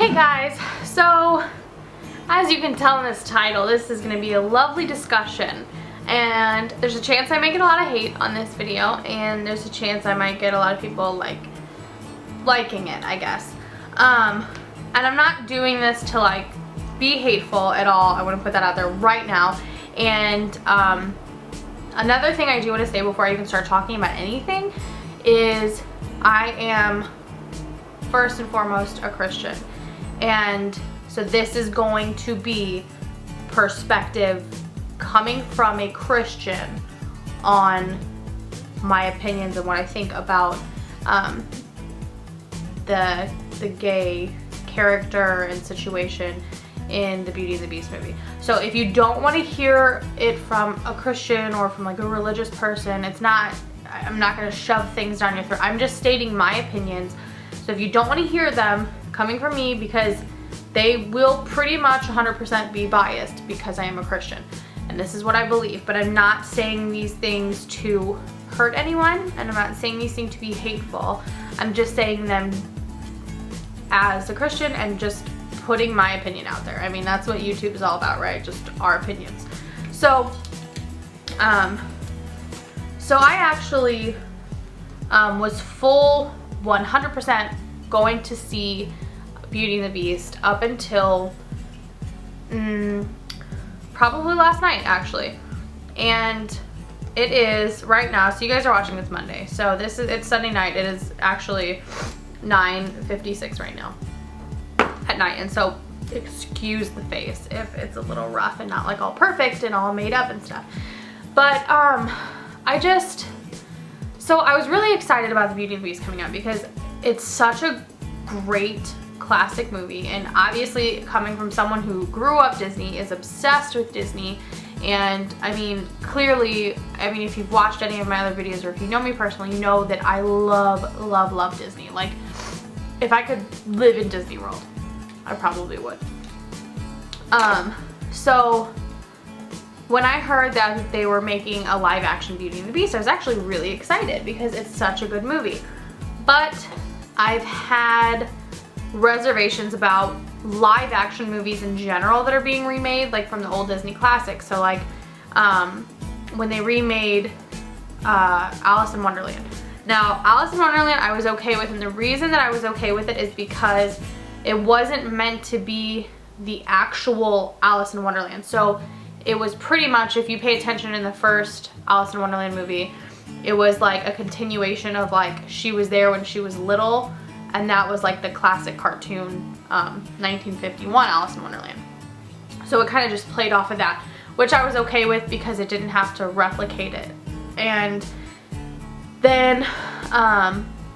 Hey guys, so as you can tell in this title, this is going to be a lovely discussion, and there's a chance I might get a lot of hate on this video, and there's a chance I might get a lot of people liking it, I guess. And I'm not doing this to be hateful at all. I want to put that out there right now. And another thing I do want to say before I even start talking about anything is I am first and foremost a Christian, and so this is going to be perspective coming from a Christian on my opinions and what I think about the gay character and situation in the Beauty and the Beast movie. So if you don't want to hear it from a Christian or from a religious person, I'm not going to shove things down your throat. I'm just stating my opinions. So if you don't want to hear them coming from me, because they will pretty much 100% be biased because I am a Christian. And this is what I believe, but I'm not saying these things to hurt anyone, and I'm not saying these things to be hateful. I'm just saying them as a Christian and just putting my opinion out there. I mean, that's what YouTube is all about, right? Just our opinions. So, I actually was full 100% going to see Beauty and the Beast up until probably last night, actually. And it is right now, so you guys are watching this Monday, so it's Sunday night. It is actually 9:56 right now at night, and so excuse the face if it's a little rough and not all perfect and all made up and stuff. But so I was really excited about the Beauty and the Beast coming out because it's such a great classic movie, and obviously coming from someone who grew up Disney, is obsessed with Disney, and I mean, clearly, I mean, if you've watched any of my other videos or if you know me personally, you know that I love, love, love Disney. Like, if I could live in Disney World, I probably would. So when I heard that they were making a live action Beauty and the Beast, I was actually really excited because it's such a good movie. But I've had reservations about live action movies in general that are being remade, from the old Disney classics. So when they remade Alice in Wonderland. Now, Alice in Wonderland I was okay with, and the reason that I was okay with it is because it wasn't meant to be the actual Alice in Wonderland. So it was pretty much, if you pay attention in the first Alice in Wonderland movie, it was a continuation of she was there when she was little, and that was the classic cartoon 1951 Alice in Wonderland. So it kind of just played off of that, which I was okay with because it didn't have to replicate it. And then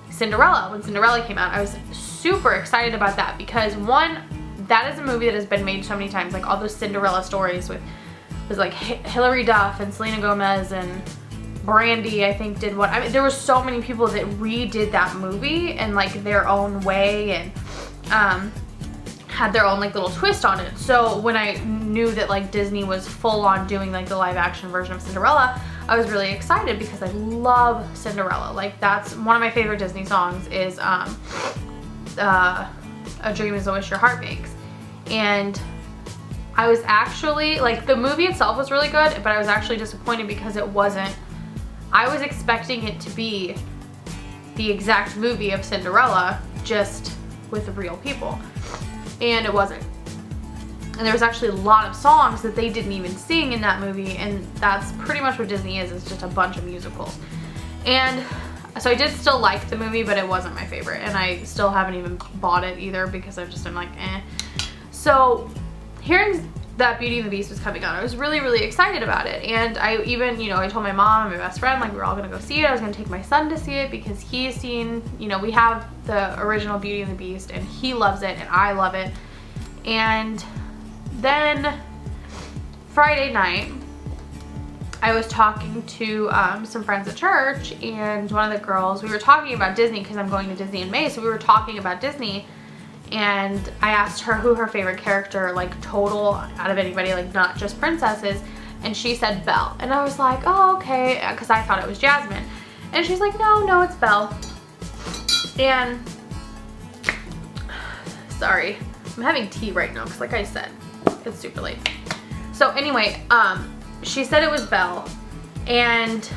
Cinderella, when Cinderella came out, I was super excited about that because one, that is a movie that has been made so many times, all those Cinderella stories with Hilary Duff and Selena Gomez and Brandy, I think, did one. I mean, there were so many people that redid that movie in their own way and had their own little twist on it. So when I knew that Disney was full on doing the live action version of Cinderella, I was really excited because I love Cinderella. That's one of my favorite Disney songs is A Dream Is a Wish Your Heart Makes. And I was actually, the movie itself was really good, but I was actually disappointed because it wasn't. I was expecting it to be the exact movie of Cinderella, just with the real people, and it wasn't. And there was actually a lot of songs that they didn't even sing in that movie, and that's pretty much what Disney is. It's just a bunch of musicals. And so I did still like the movie, but it wasn't my favorite, and I still haven't even bought it either because I've just been eh. So hearing that Beauty and the Beast was coming out, I was really, really excited about it. And I even, I told my mom and my best friend, we were all gonna go see it. I was gonna take my son to see it because he's seen, we have the original Beauty and the Beast, and he loves it and I love it. And then Friday night, I was talking to some friends at church, and one of the girls, we were talking about Disney because I'm going to Disney in May, so we were talking about Disney. And I asked her who her favorite character, total, out of anybody, not just princesses, and she said Belle. And I was like, oh, okay, because I thought it was Jasmine. And she's like, no, it's Belle. And, sorry, I'm having tea right now because like I said, it's super late. So anyway, she said it was Belle, and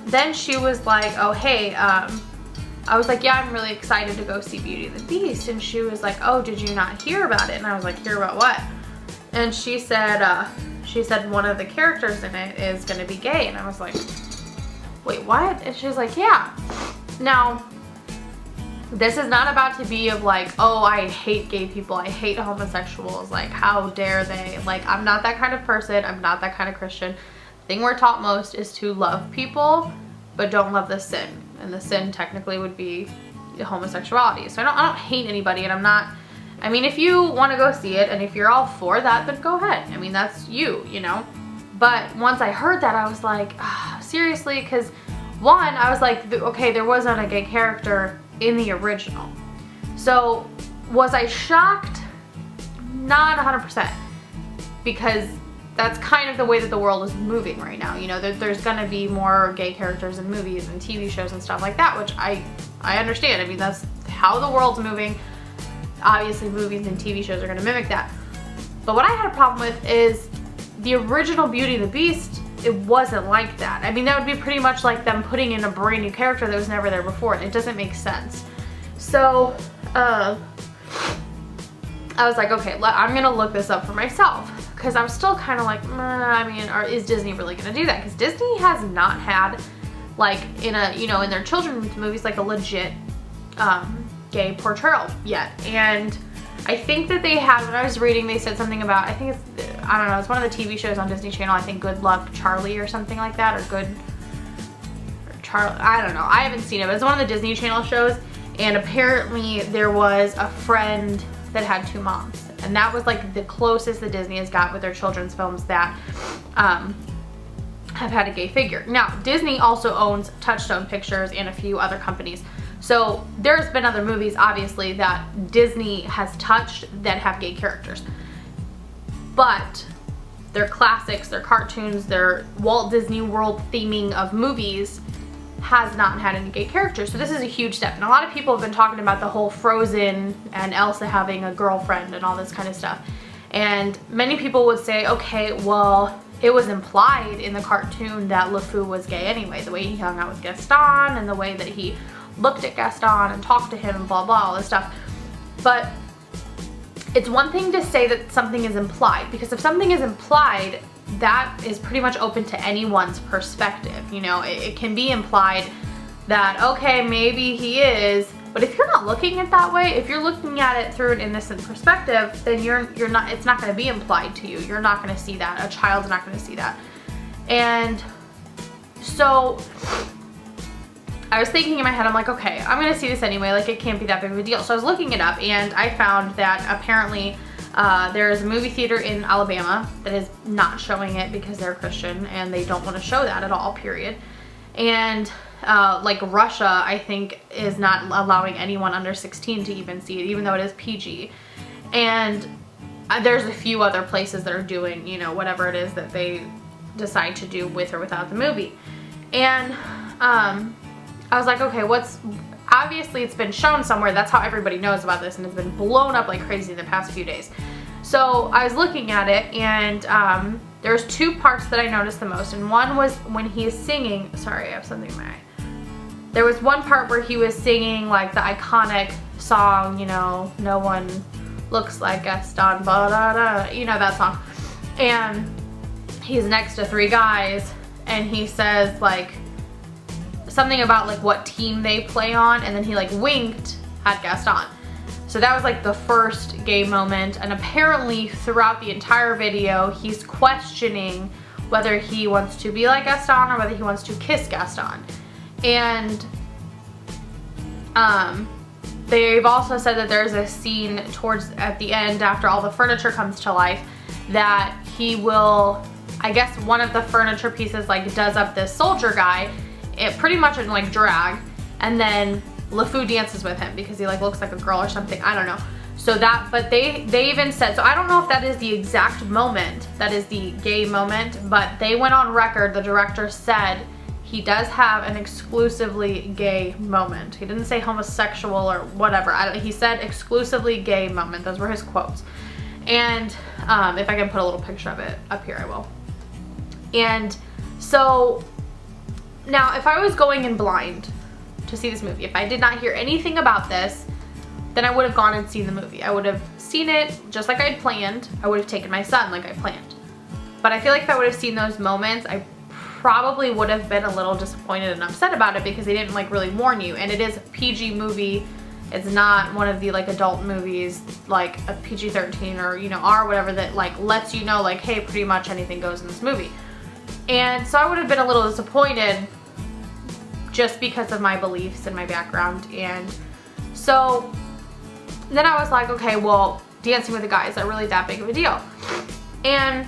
then she was like, oh hey, I was like, yeah, I'm really excited to go see Beauty and the Beast. And she was like, oh, did you not hear about it? And I was like, hear about what? And she said one of the characters in it is gonna be gay. And I was like, wait, what? And she was like, yeah. Now, this is not about to be of like, oh, I hate gay people, I hate homosexuals, like how dare they? Like, I'm not that kind of person, I'm not that kind of Christian. The thing we're taught most is to love people, but don't love the sin. And the sin technically would be homosexuality. So I don't hate anybody, and I'm not, I mean, if you want to go see it and if you're all for that, then go ahead. I mean, that's you, you know? But once I heard that, I was like, seriously? Because one, I was like, okay, there wasn't a gay character in the original. So was I shocked? Not 100%, because that's kind of the way that the world is moving right now. You know, there's gonna be more gay characters in movies and TV shows and stuff like that, which I understand. I mean, that's how the world's moving. Obviously, movies and TV shows are gonna mimic that. But what I had a problem with is the original Beauty and the Beast, it wasn't like that. I mean, that would be pretty much like them putting in a brand new character that was never there before. It doesn't make sense. So, I was like, okay, I'm gonna look this up for myself. Because I'm still kind of like, I mean, is Disney really gonna do that? Because Disney has not had, like, in a, you know, in their children's movies, like a legit gay portrayal yet. And I think that they had, when I was reading, they said something about, I think it's, I don't know, it's one of the TV shows on Disney Channel, I think Good Luck Charlie or something like that, or Charlie, I don't know, I haven't seen it, but it's one of the Disney Channel shows, and apparently there was a friend that had two moms. And that was like the closest that Disney has got with their children's films that have had a gay figure. Now, Disney also owns Touchstone Pictures and a few other companies. So there's been other movies, obviously, that Disney has touched that have gay characters. But their classics, their cartoons, their Walt Disney World theming of movies has not had any gay characters. So this is a huge step. And a lot of people have been talking about the whole Frozen and Elsa having a girlfriend and all this kind of stuff. And many people would say, okay, well, it was implied in the cartoon that Lefou was gay anyway, the way he hung out with Gaston and the way that he looked at Gaston and talked to him and blah, blah, all this stuff. But it's one thing to say that something is implied, because if something is implied, that is pretty much open to anyone's perspective. You know, it can be implied that, okay, maybe he is, but if you're not looking at it that way, if you're looking at it through an innocent perspective, then you're not, it's not going to be implied to you. You're not going to see that. A child's not going to see that. And so I was thinking in my head, I'm like, okay, I'm going to see this anyway. Like, it can't be that big of a deal. So I was looking it up, and I found that apparently there is a movie theater in Alabama that is not showing it because they're Christian and they don't want to show that at all, period. And like Russia, I think, is not allowing anyone under 16 to even see it, even though it is PG. And there's a few other places that are doing, you know, whatever it is that they decide to do with or without the movie. And I was like, okay, obviously it's been shown somewhere. That's how everybody knows about this, and it's been blown up like crazy in the past few days. So I was looking at it, and there's two parts that I noticed the most. And one was when he is singing, sorry, I have something in my eye. There was one part where he was singing like the iconic song, you know, no one looks like Gaston, blah, blah, blah, you know that song. And he's next to three guys, and he says like something about like what team they play on, and then he like winked at Gaston. So that was like the first gay moment, and apparently throughout the entire video he's questioning whether he wants to be like Gaston or whether he wants to kiss Gaston. And they've also said that there's a scene at the end, after all the furniture comes to life, that he will, I guess one of the furniture pieces like does up this soldier guy, it pretty much in like drag, and then Lefou dances with him because he like looks like a girl or something, I don't know. So that, but they even said, so I don't know if that is the exact moment, that is the gay moment, but they went on record, the director said he does have an exclusively gay moment. He didn't say homosexual or whatever. He said exclusively gay moment. Those were his quotes. And if I can put a little picture of it up here, I will. And so now if I was going in blind to see this movie, if I did not hear anything about this, then I would have gone and seen the movie. I would have seen it just like I had planned. I would have taken my son like I planned. But I feel like if I would have seen those moments, I probably would have been a little disappointed and upset about it because they didn't like really warn you. And it is a PG movie. It's not one of the like adult movies like a PG-13 or, you know, R, whatever, that like lets you know like, hey, pretty much anything goes in this movie. And so I would have been a little disappointed just because of my beliefs and my background. And so then I was like, okay, well, Dancing with the Guys, are really that big of a deal? And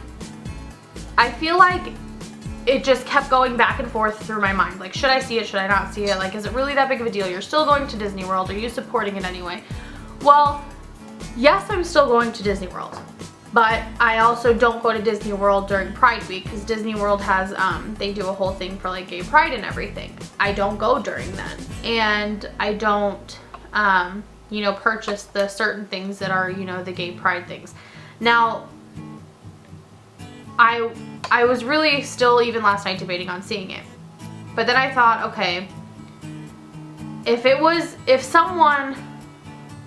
I feel like it just kept going back and forth through my mind. Like, should I see it? Should I not see it? Like, is it really that big of a deal? You're still going to Disney World. Are you supporting it anyway? Well, yes, I'm still going to Disney World. But I also don't go to Disney World during Pride Week because Disney World has, they do a whole thing for like gay pride and everything. I don't go during then. And I don't, you know, purchase the certain things that are, you know, the gay pride things. Now, I was really still, even last night, debating on seeing it. But then I thought, okay, if someone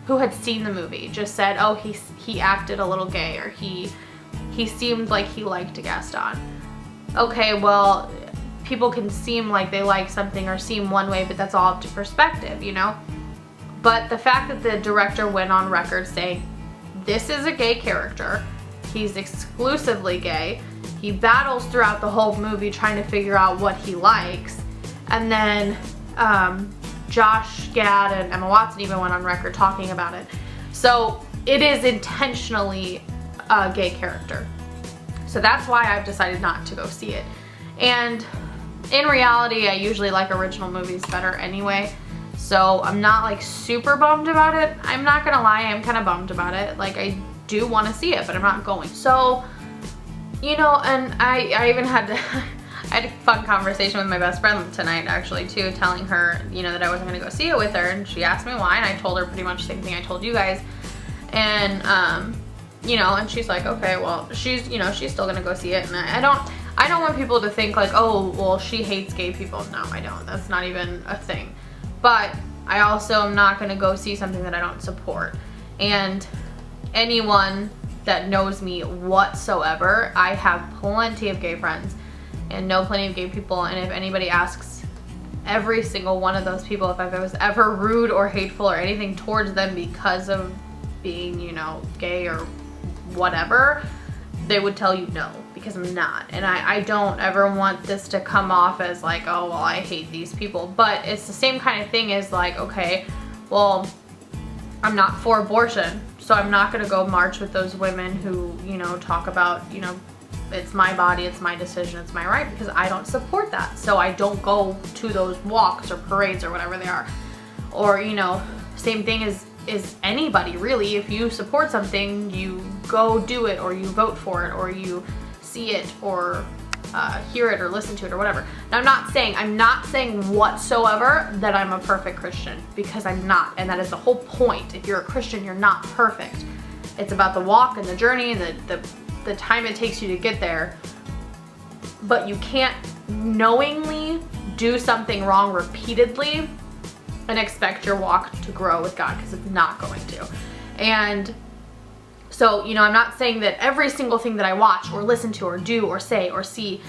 who had seen the movie just said, oh, he acted a little gay, or he seemed like he liked Gaston. Okay, well, people can seem like they like something or seem one way, but that's all up to perspective, you know? But the fact that the director went on record saying, this is a gay character, he's exclusively gay, he battles throughout the whole movie trying to figure out what he likes, and then Josh Gad and Emma Watson even went on record talking about it. So it is intentionally a gay character. So that's why I've decided not to go see it. And in reality, I usually like original movies better anyway. So I'm not like super bummed about it. I'm not gonna lie, I'm kind of bummed about it. Like, I do want to see it, but I'm not going. So, you know, and I even had to, I had a fun conversation with my best friend tonight actually too, telling her, you know, that I wasn't gonna go see it with her, and she asked me why, and I told her pretty much the same thing I told you guys. And you know, and she's like, okay, well, she's, you know, she's still gonna go see it. And I don't want people to think like, oh, well, she hates gay people. No, I don't. That's not even a thing. But I also am not gonna go see something that I don't support. And anyone that knows me whatsoever, I have plenty of gay friends and know plenty of gay people, and if anybody asks every single one of those people if I was ever rude or hateful or anything towards them because of being, you know, gay or whatever, they would tell you no, because I'm not. And I don't ever want this to come off as like, oh, well, I hate these people. But it's the same kind of thing as like, okay, well, I'm not for abortion, so I'm not gonna go march with those women who, you know, talk about, you know, it's my body, it's my decision, it's my right, because I don't support that. So I don't go to those walks or parades or whatever they are. Or, you know, same thing as anybody really. If you support something, you go do it, or you vote for it, or you see it, or hear it, or listen to it, or whatever. Now, I'm not saying whatsoever that I'm a perfect Christian, because I'm not, and that is the whole point. If you're a Christian, you're not perfect. It's about the walk and the journey and the time it takes you to get there. But you can't knowingly do something wrong repeatedly and expect your walk to grow with God, because it's not going to. And so, you know, I'm not saying that every single thing that I watch or listen to or do or say or see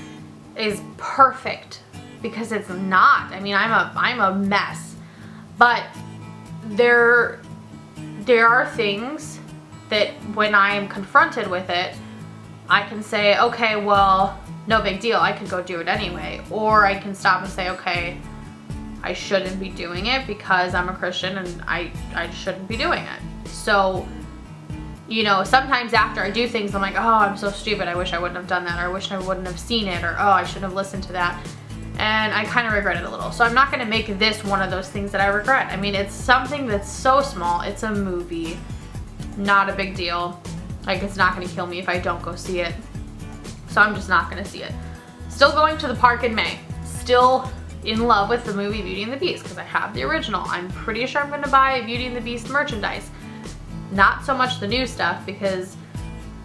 is perfect, because it's not. I mean, I'm a mess. But there are things that when I am confronted with it, I can say, okay, well, no big deal, I could go do it anyway. Or I can stop and say, okay, I shouldn't be doing it because I'm a Christian and I shouldn't be doing it. So, you know, sometimes after I do things, I'm like, oh, I'm so stupid, I wish I wouldn't have done that, or I wish I wouldn't have seen it, or oh, I shouldn't have listened to that. And I kind of regret it a little. So I'm not going to make this one of those things that I regret. I mean, it's something that's so small. It's a movie. Not a big deal. Like, it's not going to kill me if I don't go see it. So I'm just not going to see it. Still going to the park in May. Still in love with the movie Beauty and the Beast because I have the original. I'm pretty sure I'm gonna buy Beauty and the Beast merchandise. Not so much the new stuff because,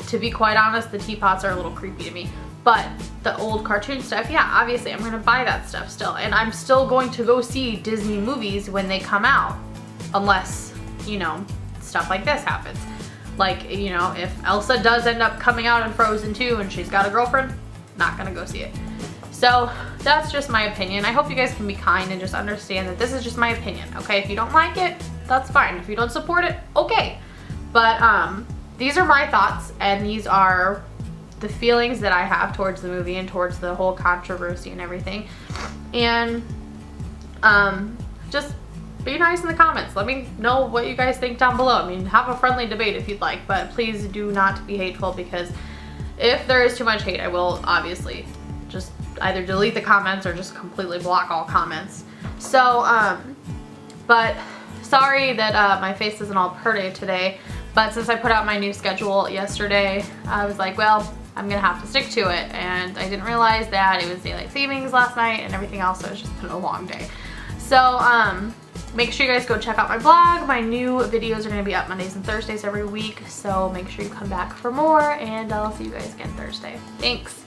to be quite honest, the teapots are a little creepy to me. But the old cartoon stuff, yeah, obviously I'm gonna buy that stuff still. And I'm still going to go see Disney movies when they come out. Unless, you know, stuff like this happens. Like, you know, if Elsa does end up coming out in Frozen 2 and she's got a girlfriend, not gonna go see it. So that's just my opinion. I hope you guys can be kind and just understand that this is just my opinion, okay? If you don't like it, that's fine. If you don't support it, okay. But these are my thoughts, and these are the feelings that I have towards the movie and towards the whole controversy and everything. And just be nice in the comments. Let me know what you guys think down below. I mean, have a friendly debate if you'd like, but please do not be hateful, because if there is too much hate, I will obviously just either delete the comments or just completely block all comments. So, but sorry that my face isn't all pretty today, but since I put out my new schedule yesterday, I was like, well, I'm gonna have to stick to it, and I didn't realize that it was daylight savings last night and everything else, so it's just been a long day. So, make sure you guys go check out my blog. My new videos are gonna be up Mondays and Thursdays every week, so make sure you come back for more, and I'll see you guys again Thursday. Thanks.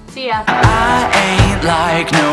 See ya. I ain't like no